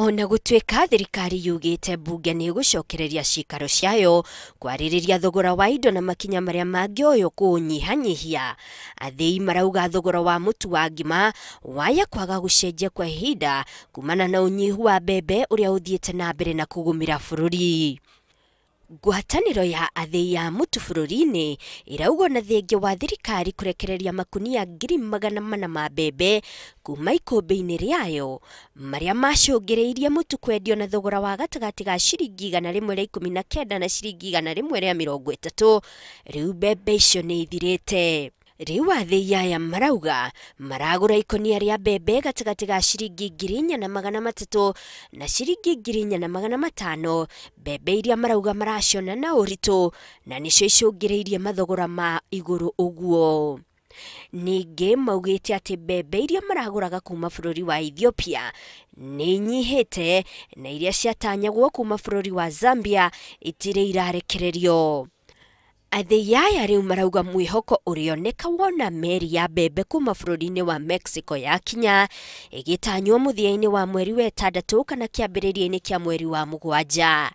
Ona gũtuĩka thirikari yugĩte mbunge nĩ gũcokereria cikaro ciayo kwarĩrĩria thogora wa indo na makinya marĩa mangĩoywo kũnyihanyihia, athĩi marauga thogora wa mũtu wa ngima waya kwaga gũcenjia kwa ihinda kumana na ũnyihu wa mbembe ũrĩa ũthiĩte na mbere na kũgũmĩra bũrũri. Ngwatanĩro ya athĩi a mũtu bũrũri-inĩ ĩrauga na thengia wa thirikari kũrekereria makunia 400,000 ma mbembe kuma ikũmbĩ-inĩ rĩayo marĩa macũngĩrĩirie mũtu kwendio na thogora wa gatagatĩ ga ciringi 119 na ciringi 130, rĩu mbembe icio nĩ ithirĩte. Rĩu athĩi aya marauga maragũra ikonia rĩa mbembe gatagatĩ ga ciringi 4,300 na ciringi 4,500, mbembe iria marauga maraciona na ũritũ na nĩcio icũngĩrĩirie mathogora ma igũrũ ũguo. Ningĩ maugĩte atĩ mbembe iria maragũraga kuma bũrũri wa Ethiopia nĩ inyihĩte na iria ciatanyagwo kuma bũrũri wa Zambia itirĩ irarekererio. Athĩi aya rĩu marauga mwĩhoko ũrĩoneka wona meri ya mbembe kuma bũrũri-inĩ wa Mexico yakinya ĩgĩtanywo mũthia-inĩ wa mweri wa 6 kana kĩambĩrĩria-inĩ kĩa mweri wa 7.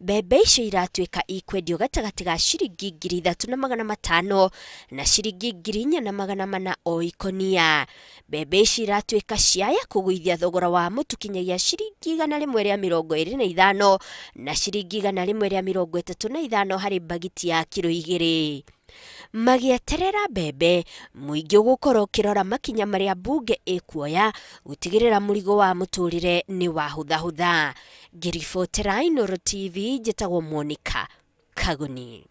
Mbembe icio iratuĩka ikwendio gatagatĩ ga ciringi 3,500 na ciringi 4,400 o ikonia. Mbembe ici iratuĩka ciaya kũgũithia thogora wa mũtu kinyagia ciringi 125 na ciringi 135 harĩ bagiti ya kilo 2. Magĩeterera mbembe, mũingĩ gũkorwo ũkĩrora makinya marĩa mbunge ĩkuoya gũtigĩrĩra mũrigo wa mũtũrĩre nĩ wahũthahũtha. Ngĩribotera Inooro TV, njĩtagwo Monica Kaguni.